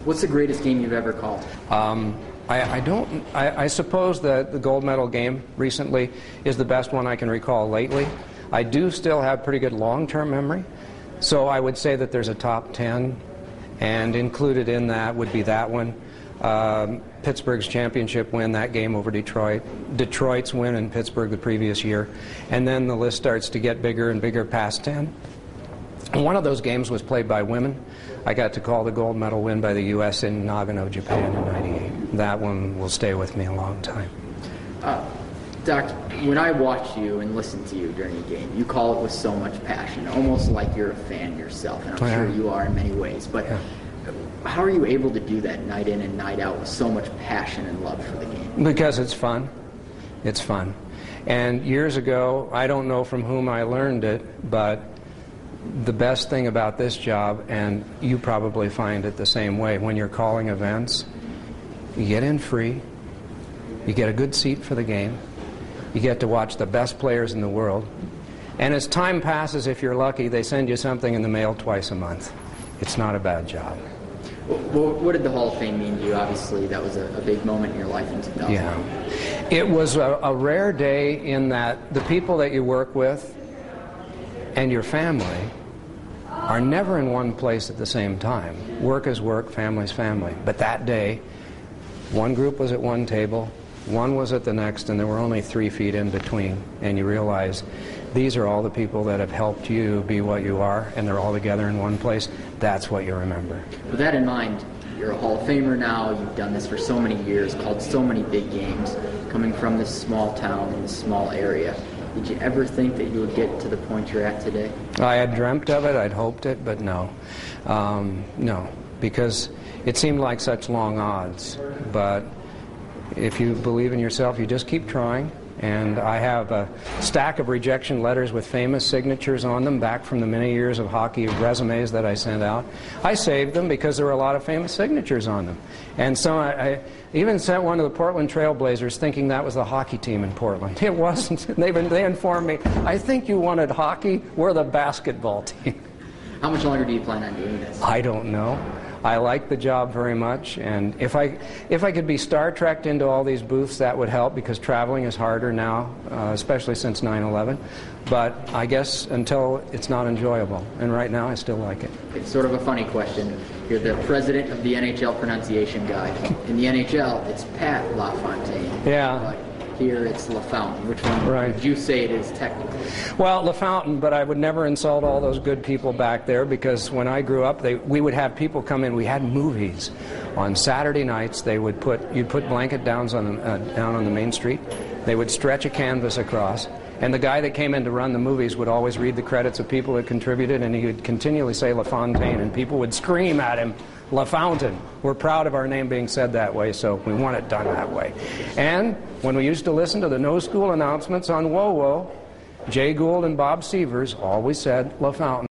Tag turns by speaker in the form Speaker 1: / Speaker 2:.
Speaker 1: What's the greatest game you've ever called?
Speaker 2: I suppose that the gold medal game recently is the best one I can recall lately. I do still have pretty good long-term memory, so I would say that there's a top 10, and included in that would be that one. Pittsburgh's championship win, that game over Detroit, Detroit's win in Pittsburgh the previous year, and then the list starts to get bigger and bigger past 10. And one of those games was played by women. I got to call the gold medal win by the U.S. in Nagano, Japan in '98. That one will stay with me a long time.
Speaker 1: Doc, when I watch you and listen to you during a game, you call it with so much passion, almost like you're a fan yourself, and I'm sure you are in many ways. But how are you able to do that night in and night out with so much passion and love for the game?
Speaker 2: Because it's fun. It's fun. And years ago, I don't know from whom I learned it, but the best thing about this job, and you probably find it the same way, when you're calling events, you get in free, you get a good seat for the game, you get to watch the best players in the world, and as time passes, if you're lucky, they send you something in the mail twice a month. It's not a bad job.
Speaker 1: Well, what did the Hall of Fame mean to you? Obviously, that was a big moment in your life in 2000.
Speaker 2: Yeah. It was a rare day in that the people that you work with and your family are never in one place at the same time. Work is work, family is family. But that day, one group was at one table, one was at the next, and there were only 3 feet in between. And you realize these are all the people that have helped you be what you are, and they're all together in one place. That's what you remember.
Speaker 1: With that in mind, you're a Hall of Famer now. You've done this for so many years, called so many big games, coming from this small town in this small area. Did you ever think that you would get to the point you're at today?
Speaker 2: I had dreamt of it, I'd hoped it, but no. No, because it seemed like such long odds. But if you believe in yourself, you just keep trying. And I have a stack of rejection letters with famous signatures on them back from the many years of hockey resumes that I sent out. I saved them because there were a lot of famous signatures on them. And so I even sent one to the Portland Trail Blazers thinking that was the hockey team in Portland. It wasn't. They informed me, I think you wanted hockey, we're the basketball team.
Speaker 1: How much longer do you plan on doing this?
Speaker 2: I don't know. I like the job very much, and if I could be Star Trek'd into all these booths, that would help, because traveling is harder now, especially since 9/11. But I guess until it's not enjoyable, and right now I still like it.
Speaker 1: It's sort of a funny question. You're the president of the NHL pronunciation guide. In the NHL, it's Pat LaFontaine.
Speaker 2: Yeah.
Speaker 1: But here it's LaFountain. Which one would you say it is technically?
Speaker 2: Well, LaFountain, but I would never insult all those good people back there, because when I grew up, we would have people come in. We had movies on Saturday nights. You'd put blanket down on the main street. They would stretch a canvas across, and the guy that came in to run the movies would always read the credits of people that contributed, and he would continually say LaFontaine, and people would scream at him, LaFountain. We're proud of our name being said that way, so we want it done that way. And when we used to listen to the no school announcements on WoWo, Jay Gould and Bob Seavers always said LaFountain.